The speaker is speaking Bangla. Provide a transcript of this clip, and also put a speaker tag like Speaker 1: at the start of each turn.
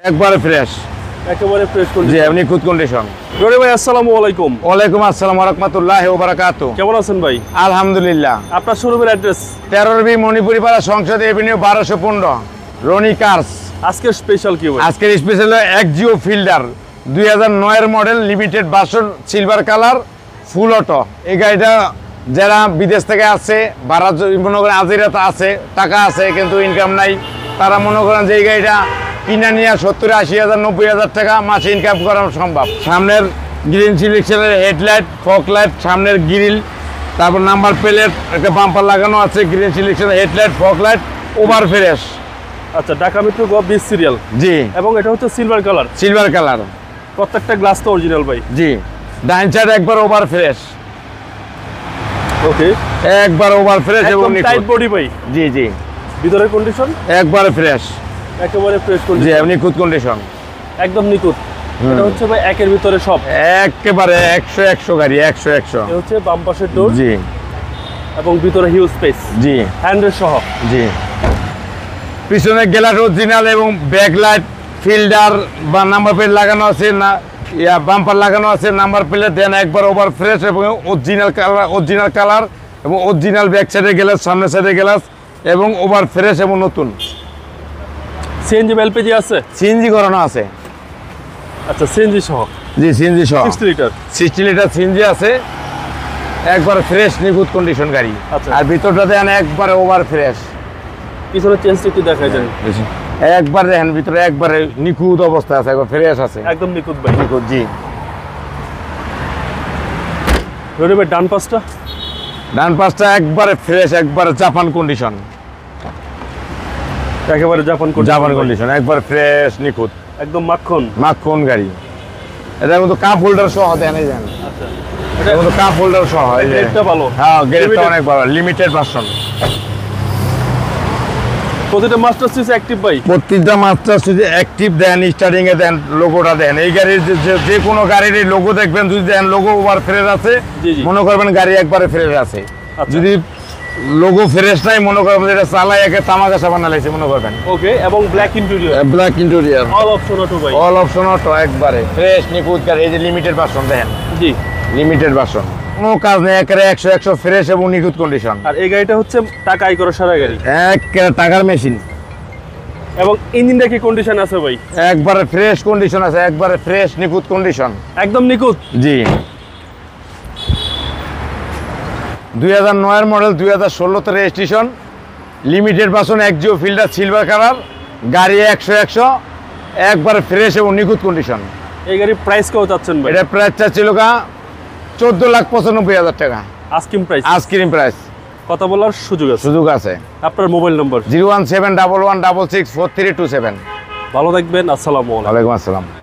Speaker 1: একবারে ফ্রেশ,
Speaker 2: একেবারে ফ্রেশ
Speaker 1: জি আপনি গুড কন্ডিশন।
Speaker 2: রনি ভাই আসসালামু আলাইকুম।
Speaker 1: ওয়ালাইকুম আসসালাম ওয়া রাহমাতুল্লাহি ওয়া বারাকাতুহু।
Speaker 2: কেমন আছেন ভাই?
Speaker 1: আলহামদুলিল্লাহ।
Speaker 2: আপনার শোরুমের অ্যাড্রেস
Speaker 1: 13 মণিপুরি পাড়া সংসদ এভিনিউ 1215 রনি কার্স।
Speaker 2: আজকের স্পেশাল কি ভাই?
Speaker 1: আজকের স্পেশাল এক্সিও ফিল্ডার 2009 এর model, limited version, silver colour, ফুল অটো। এই গাড়িটা যারা বিদেশ থেকে আসছে, ভাড়া মনে করেন আজিরাতে আছে, টাকা আছে কিন্তু ইনকাম নাই, তারা মনে করেন যে এই গাড়িটা কিনা নিয়ে 70-80,000 90,000 টাকা মাসে ইনকাম করা সম্ভব। সামনের গ্রিন সিলেকশনের হেডলাইট, ফগ লাইট, সামনের গ্রিল, তারপর নাম্বার প্লেট, একটা বাম্পার লাগানো আছে, গ্রিন সিলেকশনের headlight, fog light, over fresh.
Speaker 2: আচ্ছা, ঢাকা মেট্রো গ 20 সিরিয়াল,
Speaker 1: জি,
Speaker 2: এবং এটা হচ্ছে সিলভার কালার।
Speaker 1: সিলভার কালার,
Speaker 2: প্রত্যেকটা গ্লাস তো অরিজিনাল ভাই।
Speaker 1: জি, ডাইন সাইড একবার ওভার ফ্রেশ,
Speaker 2: ওকে,
Speaker 1: একবার ওভার ফ্রেশ এবং
Speaker 2: একদম টাইট বডি ভাই।
Speaker 1: জি জি,
Speaker 2: ভিতরের কন্ডিশন
Speaker 1: একবারে ফ্রেশ,
Speaker 2: একেবারে ফ্রেশ
Speaker 1: জি
Speaker 2: কন্ডিশন,
Speaker 1: আপনি গুড কন্ডিশন,
Speaker 2: একদম নিখুঁত। এটা হচ্ছে ভাই একের ভিতরে সব,
Speaker 1: একেবারে 100 গাড়ি, 100।
Speaker 2: এটা হচ্ছে বাম পাশের ডোর,
Speaker 1: জি
Speaker 2: এবং ভিতরে হিউজ স্পেস,
Speaker 1: জি
Speaker 2: হ্যান্ডেল সহ।
Speaker 1: জি, পিছনে গ্লাস অরিজিনাল এবং ব্যাকলাইট, ফিল্ডার বা নাম্বার প্লেট লাগানো আছে, না বাম্পার লাগানো আছে, নাম্বার প্লেট দেন একবার ওভার ফ্রেশ এবং অরিজিনাল কালার এবং অরিজিনাল ব্যাক সাইডে গ্লাস, সামনের সাইডে গ্লাস এবং ওভার ফ্রেশ এবং নতুন।
Speaker 2: সিএনজি বা এলপিজি আছে?
Speaker 1: সিএনজি করানো আছে,
Speaker 2: আচ্ছা, সিএনজি সহ,
Speaker 1: জি সিএনজি সহ
Speaker 2: 60 লিটার।
Speaker 1: 60 লিটার সিএনজি আছে, একবার ফ্রেশ নিখুঁত কন্ডিশন গাড়ি।
Speaker 2: আচ্ছা।
Speaker 1: আর ভিতরটা দেন একবারে ওভার ফ্রেশ,
Speaker 2: পিছনে চেঞ্জ একটু দেখাই যায়,
Speaker 1: একবার দেখেন ভিতরে একবারে নিখুঁত অবস্থা আছে, একবার ফ্রেশ আছে,
Speaker 2: একদম নিখুঁত ভাই।
Speaker 1: নিখুঁত। জি,
Speaker 2: রনি ভাই ডান পাশটা?
Speaker 1: ডান পাশটা একবারে ফ্রেশ, একবারে জাপান কন্ডিশন,
Speaker 2: একেবারে জাপান
Speaker 1: কন্ডিশন, একবার ফ্রেশ নিখুঁত,
Speaker 2: একদম মাখন।
Speaker 1: মাখন গাড়ি। এটার মধ্যে কাপ হোল্ডার সহ দেন, এই দেন
Speaker 2: আচ্ছা,
Speaker 1: এটার মধ্যে কাপ হোল্ডার সহ, এই যে
Speaker 2: গ্রেডটা ভালো।
Speaker 1: হ্যাঁ গ্রেডটা
Speaker 2: Limited।
Speaker 1: অনেক ভালো, লিমিটেড ভার্সন।
Speaker 2: প্রতিটা মাস্টার সুইচ অ্যাক্টিভ ভাই।
Speaker 1: প্রত্যেকটা মাস্টার সুইচে অ্যাক্টিভ দেন, স্টার্টিং এ দেন, লোগোটা দেন। এই গাড়ির যে কোনো গাড়ির লোগো দেখবেন, যদি দেন লোগো ওভার ফ্রেশ আছে,
Speaker 2: জি, জি।
Speaker 1: মনে করবেন গাড়ি একবারে ফ্রেশ আছে।
Speaker 2: আচ্ছা।
Speaker 1: যদি লোগো ফ্রেশ নাই, মনে করবেন এটা চালাই একে তামাকাশা বানাইছে মনে করবেন।
Speaker 2: ওকে, এবং black interior,
Speaker 1: black interior,
Speaker 2: all option auto ভাই।
Speaker 1: অল অপশন অটো, একবারে ফ্রেশ নিখুঁত গাড়ি। এই যে লিমিটেড ভার্সন দেখেন,
Speaker 2: জি।
Speaker 1: লিমিটেড ভার্সন, কোনো কাজ নেই, একেবারে 100 ফ্রেশ এবং নিখুঁত কন্ডিশন।
Speaker 2: আর এই গাড়িটা হচ্ছে টাকা আয় করা সারা গাড়ি,
Speaker 1: একেবারে টাকার মেশিন।
Speaker 2: এবং ইঞ্জিনটা কি কন্ডিশন আছে ভাই?
Speaker 1: একবারে ফ্রেশ কন্ডিশন আছে, একবারে ফ্রেশ নিখুঁত কন্ডিশন,
Speaker 2: একদম নিখুঁত।
Speaker 1: জি। 2009 এর model, 2016 registration, limited version, Axio fielder, silver colour গাড়ি, 100 একবারে ফ্রেশ এবং নিখুঁত কন্ডিশন।
Speaker 2: এই গাড়ির প্রাইস কত চাচ্ছেন ভাই?
Speaker 1: এটা প্রাইসটা ছিল 14,95,000 টাকা,
Speaker 2: আস্কিং প্রাইস।
Speaker 1: Ice cream price.
Speaker 2: কথা বলার সুযোগ আছে।
Speaker 1: সুযোগ আছে।
Speaker 2: আপনার মোবাইল নম্বর?
Speaker 1: 01711664327।
Speaker 2: ভালো থাকবেন, আসসালামু আলাইকুম।
Speaker 1: ওয়ালাইকুম আসসালাম।